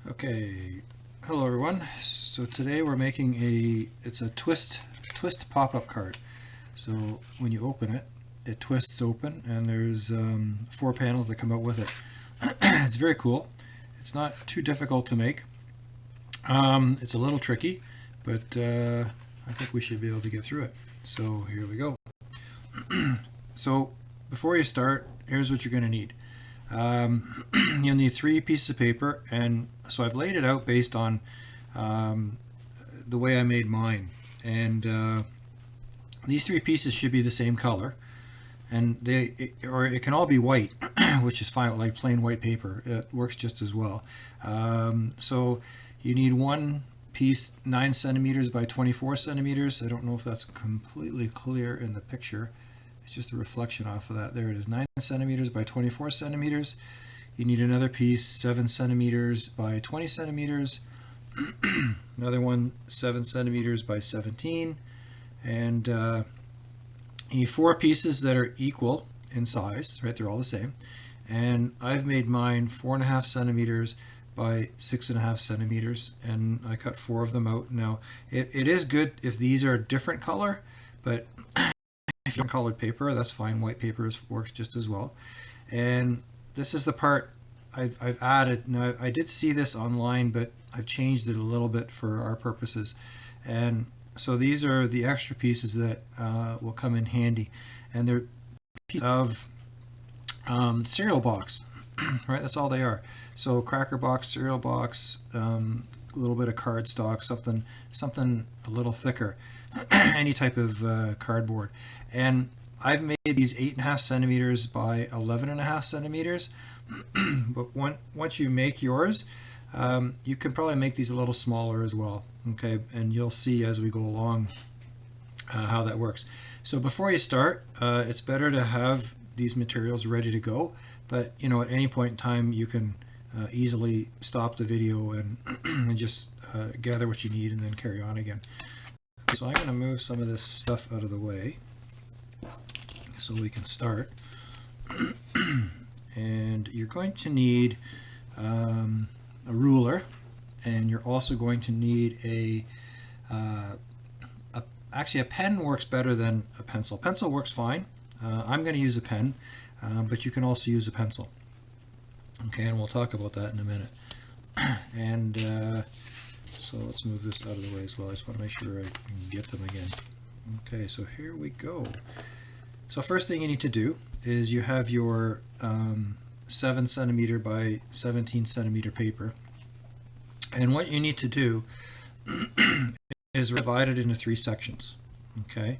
Okay, hello everyone. So today we're making it's a twist pop-up card. So when you open it, it twists open and there's 4 panels that come out with it. It's very cool. It's not too difficult to make. It's a little tricky, but I think we should be able to get through it. So here we go. So before you start, here's what you're going to need. You'll need 3 pieces of paper, and so I've laid it out based on the way I made mine, and these 3 pieces should be the same color, and or it can all be white, which is fine, like plain white paper. It works just as well. So you need one piece 9 centimeters by 24 centimeters. I don't know if that's completely clear in the picture. It's just a reflection off of that. There it is, 9 centimeters by 24 centimeters. You need another piece 7 centimeters by 20 centimeters. Another one 7 centimeters by 17. And you need 4 pieces that are equal in size, right? They're all the same. And I've made mine 4.5 centimeters by 6.5 centimeters, and I cut 4 of them out. Now, it is good if these are a different color, but if you're colored paper, that's fine. White paper works just as well. And this is the part I've added. Now, I did see this online, but I've changed it a little bit for our purposes. And so these are the extra pieces that will come in handy. And they're pieces of cereal box, right? That's all they are. So cracker box, cereal box, a little bit of cardstock, something a little thicker. Any type of cardboard. And I've made these 8.5 centimeters by 11.5 centimeters. But once you make yours, you can probably make these a little smaller as well. Okay, and you'll see as we go along how that works. So before you start, it's better to have these materials ready to go. But you know, at any point in time, you can easily stop the video and, and just gather what you need and then carry on again. So I'm going to move some of this stuff out of the way so we can start. And you're going to need a ruler, and you're also going to need actually a pen works better than a pencil. Pencil works fine. I'm going to use a pen, but you can also use a pencil. Okay, and we'll talk about that in a minute. And so let's move this out of the way as well. I just want to make sure I can get them again. Okay, so here we go. So first thing you need to do is you have your 7 centimeter by 17 centimeter paper. And what you need to do is divide it into 3 sections. Okay,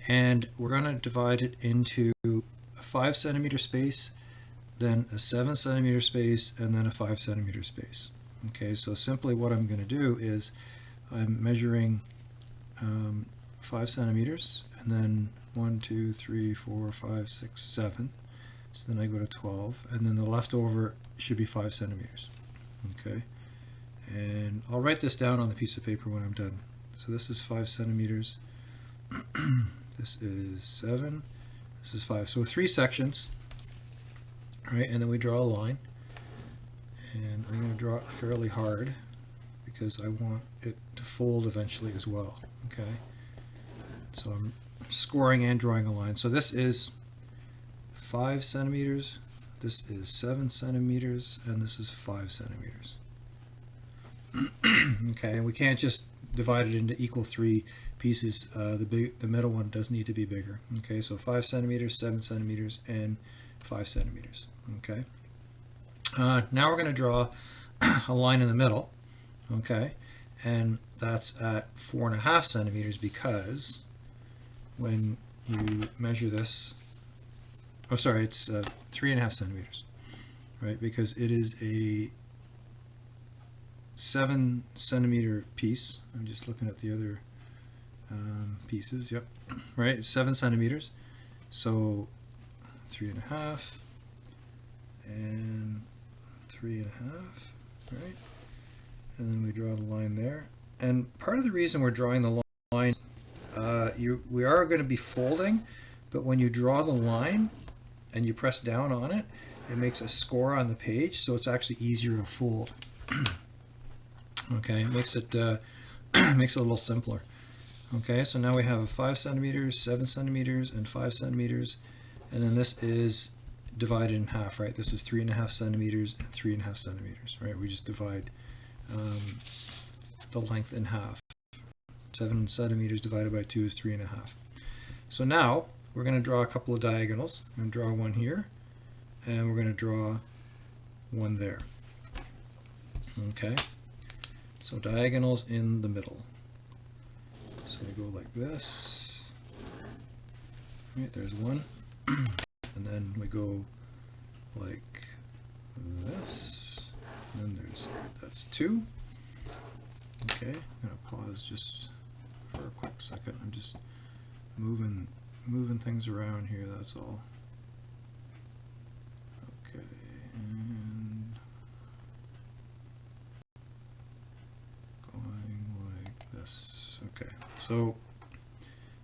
and we're going to divide it into a 5 centimeter space, then a 7 centimeter space, and then a 5 centimeter space. Okay, so simply what I'm going to do is I'm measuring 5 centimeters, and then 1, 2, 3, 4, 5, 6, 7. So then I go to 12, and then the leftover should be 5 centimeters. Okay, and I'll write this down on the piece of paper when I'm done. So this is 5 centimeters, this is 7, this is 5. So 3 sections, right? And then we draw a line. And I'm going to draw it fairly hard because I want it to fold eventually as well. Okay, so I'm scoring and drawing a line. So this is 5 centimeters, this is 7 centimeters, and this is 5 centimeters. Okay, and we can't just divide it into equal 3 pieces. The middle one does need to be bigger. Okay, so 5 centimeters, 7 centimeters, and 5 centimeters. Okay. Now we're going to draw a line in the middle, okay, and that's at 4.5 centimeters because when you measure this, oh sorry, it's 3.5 centimeters, right, because it is a 7 centimeter piece. I'm just looking at the other pieces, yep, right, it's 7 centimeters, so 3.5 and 3.5, right? And then we draw the line there. And part of the reason we're drawing the line, we are going to be folding, but when you draw the line and you press down on it, it makes a score on the page, so it's actually easier to fold. Okay, it makes it makes it a little simpler. Okay, so now we have 5 centimeters, 7 centimeters, and 5 centimeters, and then this is divided in half, right? This is 3.5 centimeters and 3.5 centimeters, right? We just divide the length in half. 7 centimeters divided by 2 is 3.5. So now we're going to draw a couple of diagonals. I'm going to draw one here, and we're going to draw one there. Okay, so diagonals in the middle. So we go like this. Right, there's one. And then we go like this. And then that's 2. Okay, I'm going to pause just for a quick second. I'm just moving things around here, that's all. Okay, and going like this. Okay, so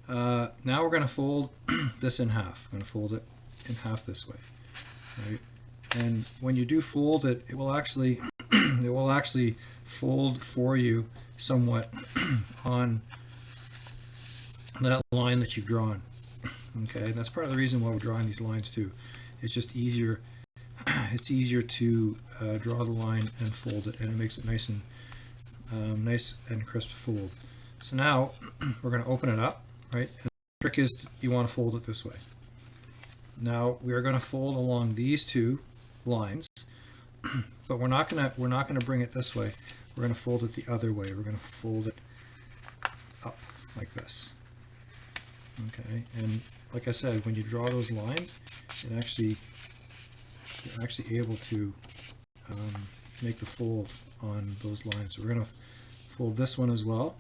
now we're going to fold this in half. I'm going to fold it in half this way, right? And when you do fold it, it will actually fold for you somewhat on that line that you've drawn. Okay, and that's part of the reason why we're drawing these lines too. It's just easier. It's easier to draw the line and fold it, and it makes it nice and crisp to fold. So now we're going to open it up, right? And the trick is you want to fold it this way. Now we are going to fold along these two lines, but we're not going to bring it this way. We're going to fold it the other way. We're going to fold it up like this. Okay, and like I said, when you draw those lines, you're actually able to make the fold on those lines. So we're going to fold this one as well,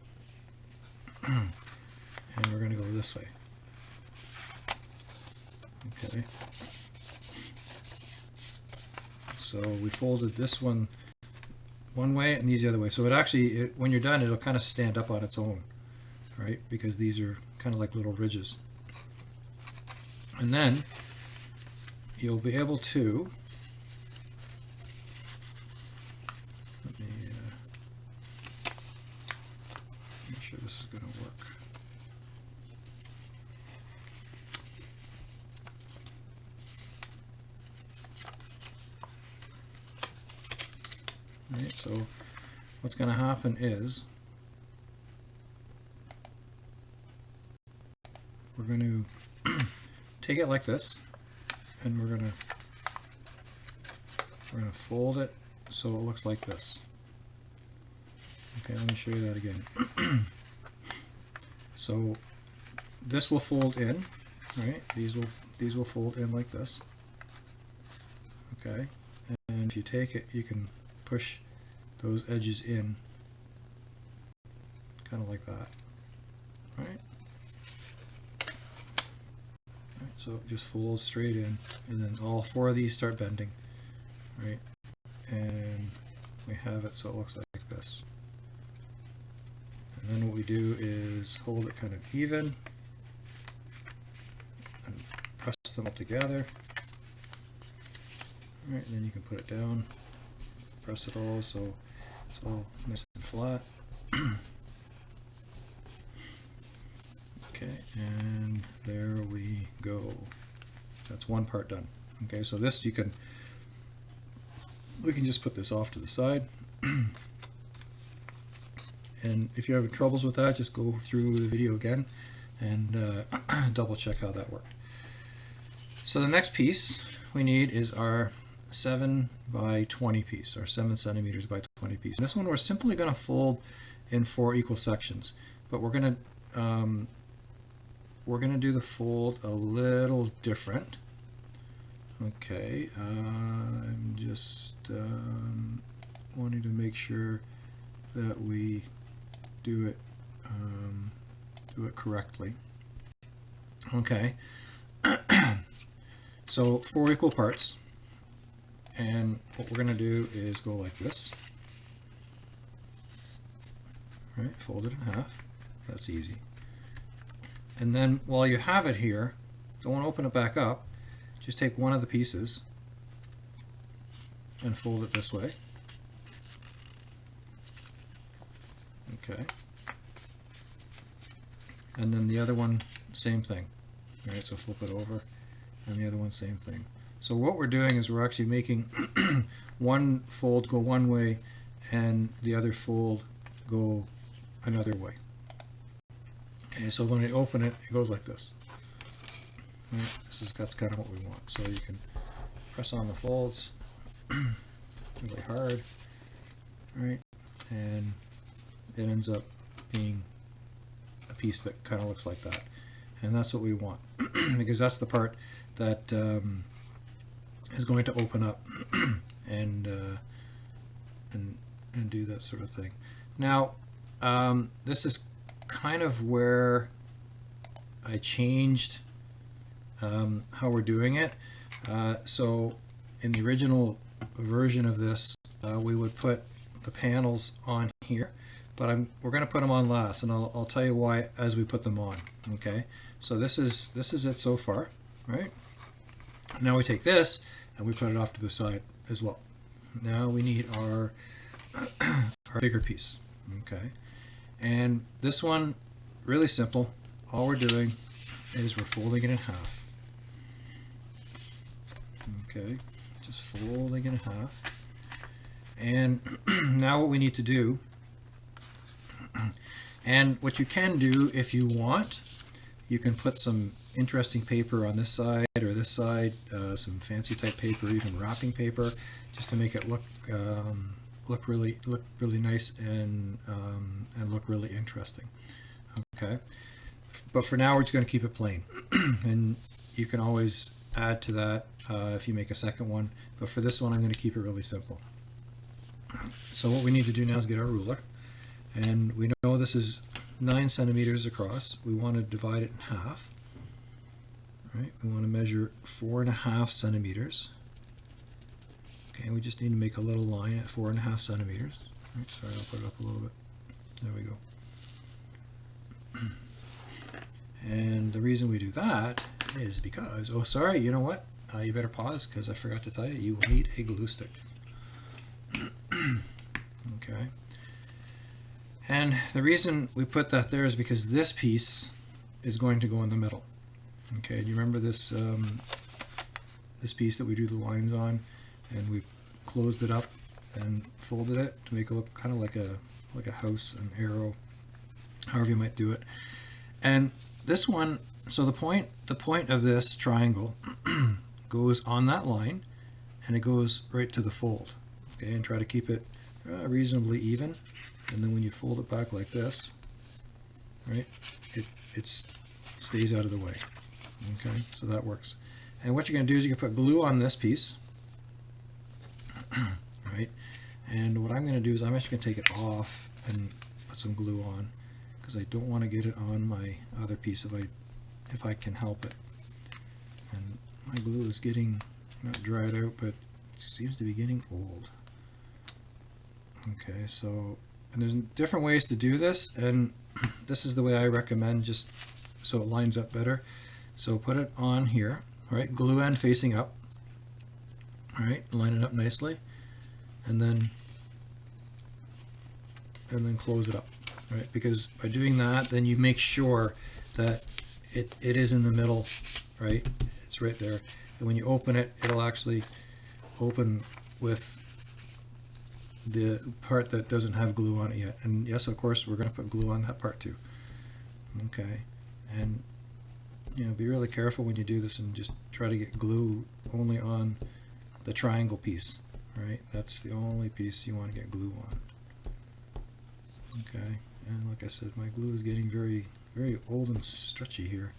and we're going to go this way. Okay, so we folded this one way and these the other way. So it actually, when you're done, it'll kind of stand up on its own, right? Because these are kind of like little ridges. And then you'll be able to, let me make sure this is going to work. All right, so what's going to happen is we're going to take it like this, and we're going to fold it so it looks like this. Okay, let me show you that again. So this will fold in, right? These will fold in like this. Okay, and if you take it, you can push those edges in, kind of like that. All right. So it just folds straight in, and then all 4 of these start bending, right? And we have it so it looks like this. And then what we do is hold it kind of even and press them all together. All right, and then you can put it down, press it all so it's all nice and flat. Okay, and there we go. That's one part done. Okay, so this we can just put this off to the side. And if you're having troubles with that, just go through the video again and double check how that worked. So the next piece we need is our 7 by 20 piece, or 7 centimeters by 20 piece. And this one we're simply going to fold in 4 equal sections, but we're going to do the fold a little different. Okay, I'm just wanting to make sure that we do it correctly. Okay, so 4 equal parts, and what we're going to do is go like this. All right, fold it in half. That's easy. And then while you have it here, don't open it back up, just take one of the pieces and fold it this way. Okay. And then the other one, same thing. All right, so flip it over, and the other one, same thing. So what we're doing is we're actually making one fold go one way and the other fold go another way. Okay, so when I open it, it goes like this. Right, that's kind of what we want. So you can press on the folds really hard, right, and it ends up being a piece that kind of looks like that, and that's what we want because that's the part that is going to open up and do that sort of thing. Now this is kind of where I changed how we're doing it. So in the original version of this, we would put the panels on here, but we're going to put them on last, and I'll tell you why as we put them on. Okay, so this is it so far, right? Now we take this and we put it off to the side as well. Now we need our our bigger piece. Okay, and this one, really simple. All we're doing is we're folding it in half. Okay, just folding it in half. And now what we need to do, and what you can do if you want, you can put some interesting paper on this side or this side, some fancy type paper, even wrapping paper, just to make it look really nice and look really interesting. Okay, but for now we're just going to keep it plain, and you can always add to that if you make a second one. But for this one, I'm going to keep it really simple. So what we need to do now is get our ruler, and we know this is 9 centimeters across. We want to divide it in half. Right? We want to measure 4.5 centimeters. Okay, we just need to make a little line at 4.5 centimeters. Right, sorry, I'll put it up a little bit. There we go. And the reason we do that is because, oh sorry, you know what? You better pause because I forgot to tell you, you will need a glue stick. Okay. And the reason we put that there is because this piece is going to go in the middle. Okay, do you remember this this piece that we drew the lines on, and we closed it up and folded it to make it look kind of like a house, an arrow, however you might do it. And this one, so the point of this triangle goes on that line, and it goes right to the fold. Okay, and try to keep it reasonably even. And then when you fold it back like this, right, it stays out of the way. Okay, so that works. And what you're going to do is you can put glue on this piece, right? And what I'm going to do is I'm actually going to take it off and put some glue on, because I don't want to get it on my other piece if I can help it. And my glue is getting not dried out, but it seems to be getting old. Okay, so, and there's different ways to do this, and this is the way I recommend, just so it lines up better. So put it on here, right? Glue end facing up, all right? Line it up nicely, and then close it up, right? Because by doing that, then you make sure that it is in the middle, right? It's right there, and when you open it, it'll actually open with the part that doesn't have glue on it yet. And yes, of course, we're going to put glue on that part too. Okay, and you know, be really careful when you do this, and just try to get glue only on the triangle piece, right? That's the only piece you want to get glue on. Okay, and like I said, my glue is getting very old and stretchy here.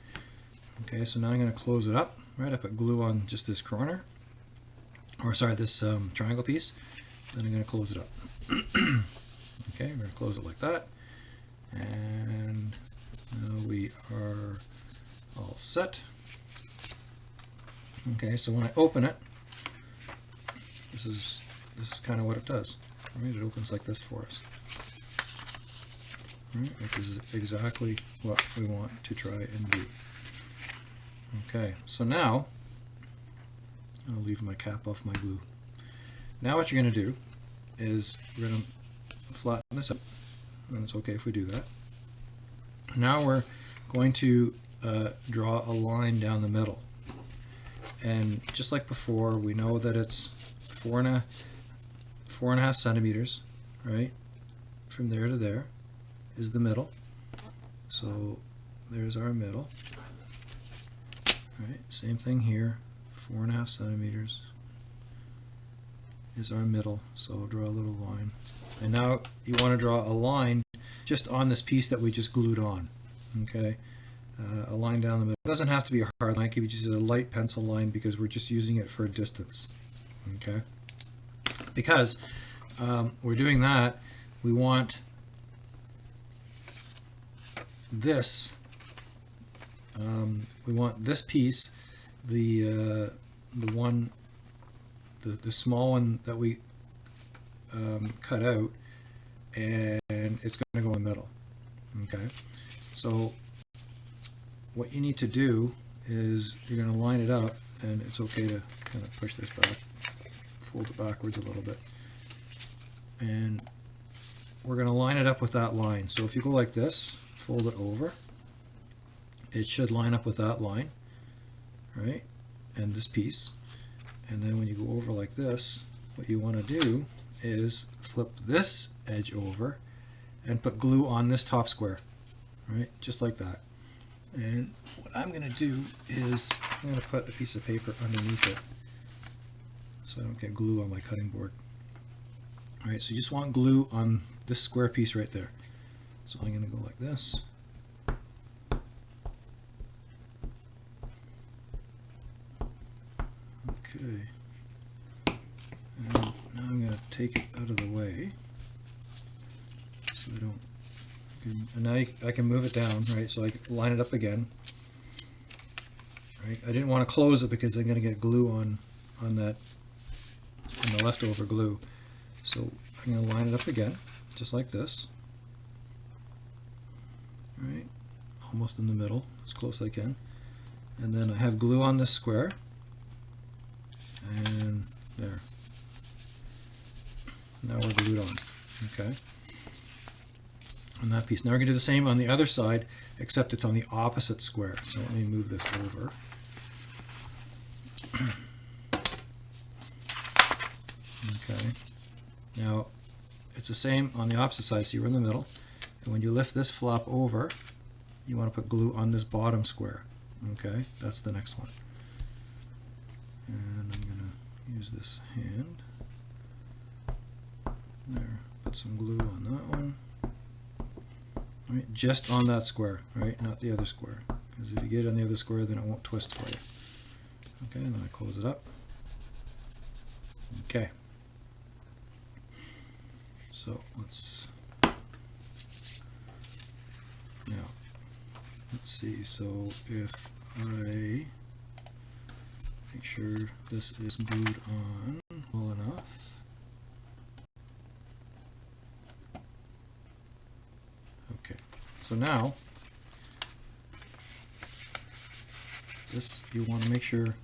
Okay, so now I'm going to close it up, right? I put glue on just this corner, or sorry, this triangle piece. Then I'm going to close it up. Okay, we're going to close it like that, and now we are all set. Okay, so when I open it, this is kind of what it does. Right, it opens like this for us. Right, which is exactly what we want to try and do. Okay, so now I'll leave my cap off my glue. Now what you're going to do is we're going to flatten this up, and it's okay if we do that. Now we're going to draw a line down the middle. And just like before, we know that it's 4.5 centimeters, right? From there to there is the middle. So there's our middle. Right, same thing here, 4.5 centimeters is our middle. So draw a little line. And now you want to draw a line just on this piece that we just glued on. Okay, a line down the middle. It doesn't have to be a hard line. It can be just a light pencil line because we're just using it for a distance. Okay, because we're doing that, we want this. We want this piece, the small one that we cut out, and it's going to go in the middle. Okay, so what you need to do is you're going to line it up, and it's okay to kind of push this back, fold it backwards a little bit, and we're going to line it up with that line. So if you go like this, fold it over, it should line up with that line, right, and this piece. And then when you go over like this, what you want to do is flip this edge over and put glue on this top square, right, just like that. And what I'm going to do is I'm going to put a piece of paper underneath it so I don't get glue on my cutting board. Alright, so you just want glue on this square piece right there. So I'm going to go like this. Okay. And now I'm going to take it out of the way so I don't. And now I can move it down, right? So I can line it up again. Right? I didn't want to close it because I'm going to get glue on that, on the leftover glue. So I'm going to line it up again, just like this. Right? Almost in the middle, as close as I can. And then I have glue on this square. And there. Now we're glued on. Okay. On that piece. Now we're going to do the same on the other side, except it's on the opposite square. So let me move this over. Okay. Now it's the same on the opposite side. So you're in the middle, and when you lift this flap over, you want to put glue on this bottom square. Okay, that's the next one. And I'm going to use this hand. There. Put some glue on that one. Right, just on that square, right, not the other square, because if you get it on the other square, then it won't twist for you. Okay, and then I close it up. Okay, so let's see. So if I make sure this is glued on well enough. Okay, so now this, you want to make sure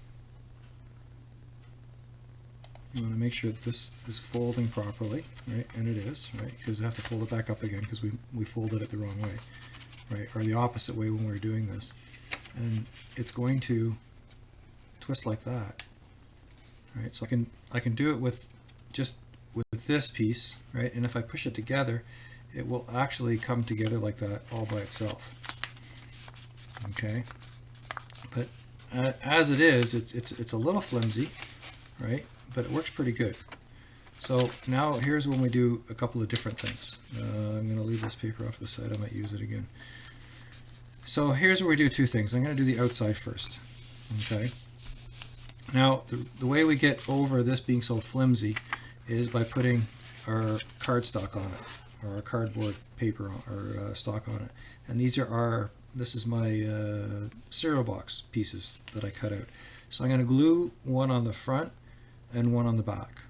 that this is folding properly, right? And it is, right? Because you have to fold it back up again because we folded it the wrong way, right? Or the opposite way when we were doing this. And it's going to twist like that, right? So I can do it with just with this piece, right? And if I push it together, it will actually come together like that all by itself. Okay, but as it is, it's a little flimsy, right? But it works pretty good. So now here's when we do a couple of different things. I'm going to leave this paper off the side. I might use it again. So here's where we do two things. I'm going to do the outside first. Okay. Now the way we get over this being so flimsy is by putting our cardstock on it, or our cardboard paper or stock on it. And these are this is my cereal box pieces that I cut out. So I'm going to glue one on the front and one on the back.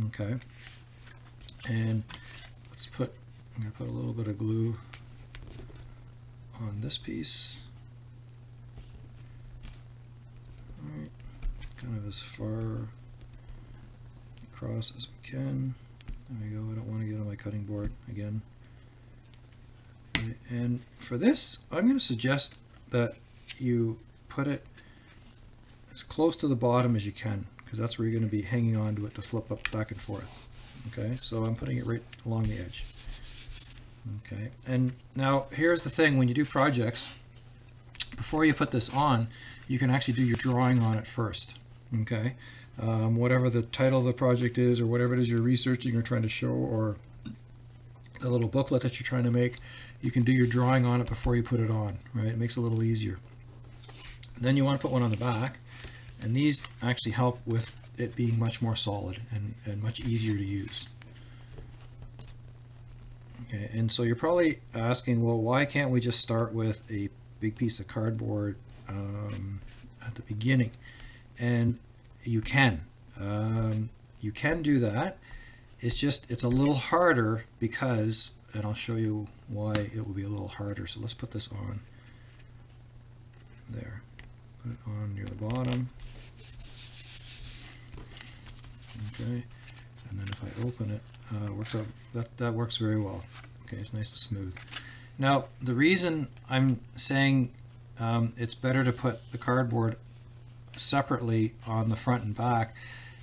Okay. And I'm going to put a little bit of glue on this piece. Alright, kind of as far across as we can. There we go. I don't want to get on my cutting board again. And for this, I'm going to suggest that you put it as close to the bottom as you can, because that's where you're going to be hanging on to it to flip up back and forth. Okay, so I'm putting it right along the edge. Okay, and now here's the thing: when you do projects, before you put this on, you can actually do your drawing on it first. Okay, whatever the title of the project is, or whatever it is you're researching or trying to show, or the little booklet that you're trying to make, you can do your drawing on it before you put it on. Right, it makes it a little easier. Then you want to put one on the back, and these actually help with it being much more solid and much easier to use. Okay, and so you're probably asking, well, why can't we just start with a big piece of cardboard at the beginning? And you can. You can do that. It's a little harder because, and I'll show you why it will be a little harder. So let's put this on there. Put it on near the bottom. Okay, and then if I open it, works out, that works very well. Okay, it's nice and smooth. Now, the reason I'm saying it's better to put the cardboard separately on the front and back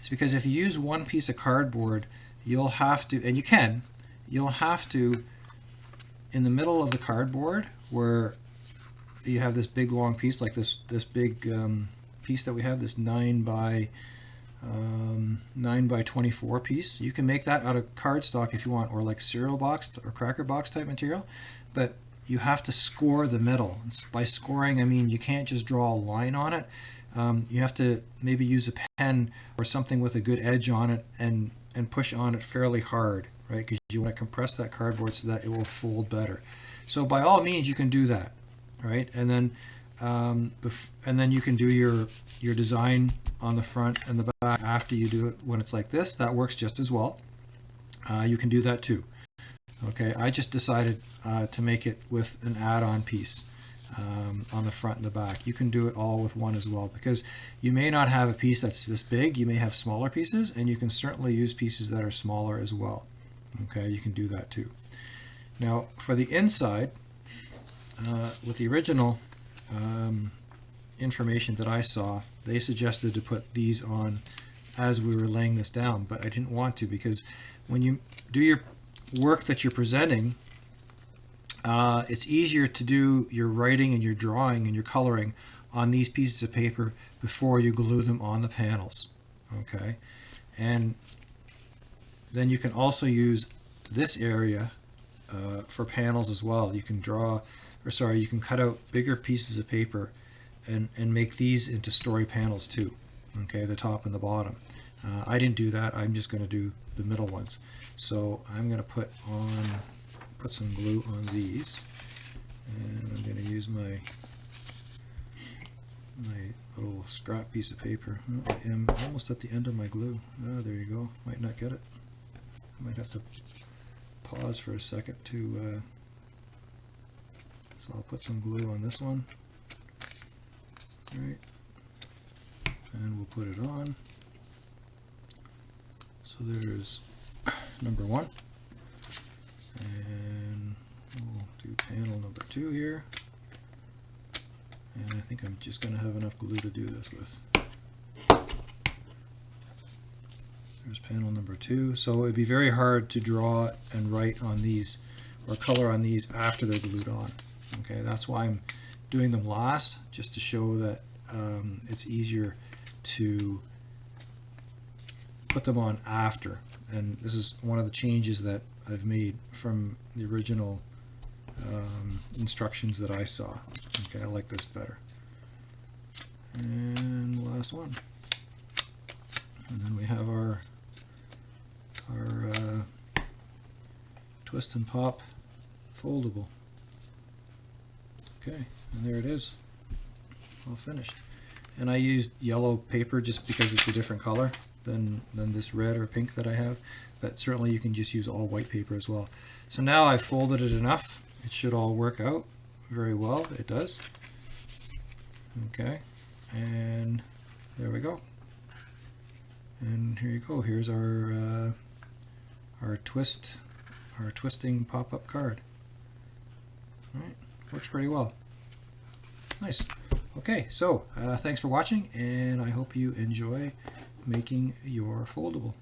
is because if you use one piece of cardboard, you'll have to, and you'll have to, in the middle of the cardboard where you have this big long piece, like this big piece that we have, this 9 by 24 piece. You can make that out of cardstock if you want, or like cereal box or cracker box type material, but you have to score the middle. By scoring, I mean you can't just draw a line on it. You have to maybe use a pen or something with a good edge on it and push on it fairly hard, right? Because you want to compress that cardboard so that it will fold better. So by all means, you can do that, right? And then you can do your design on the front and the back after you do it. When it's like this, that works just as well. You can do that too. Okay, I just decided to make it with an add-on piece on the front and the back. You can do it all with one as well, because you may not have a piece that's this big. You may have smaller pieces, and you can certainly use pieces that are smaller as well. Okay, you can do that too. Now for the inside, with the original information that I saw, they suggested to put these on as we were laying this down, but I didn't want to, because when you do your work that you're presenting, it's easier to do your writing and your drawing and your coloring on these pieces of paper before you glue them on the panels. Okay, and then you can also use this area for panels as well. You can you can cut out bigger pieces of paper and make these into story panels too. Okay, the top and the bottom. I didn't do that. I'm just going to do the middle ones. So I'm going to put some glue on these, and I'm going to use my little scrap piece of paper. Oh, I am almost at the end of my glue. Oh, there you go. Might not get it. I might have to pause for a second to. So I'll put some glue on this one. All right, and we'll put it on. So there's number 1, and we'll do panel number 2 here, and I think I'm just going to have enough glue to do this with. There's panel number 2. So it'd be very hard to draw and write on these or color on these after they're glued on. Okay, that's why I'm doing them last, just to show that it's easier to put them on after. And this is one of the changes that I've made from the original instructions that I saw. Okay, I like this better. And last one. And then we have our twist and pop foldable. Okay, and there it is, all finished. And I used yellow paper just because it's a different color than this red or pink that I have, but certainly you can just use all white paper as well. So now I've folded it enough, it should all work out very well. It does. Okay, and there we go. And here you go. Here's our twisting pop-up card. Right, works pretty well. Nice. Okay, so thanks for watching, and I hope you enjoy making your foldable.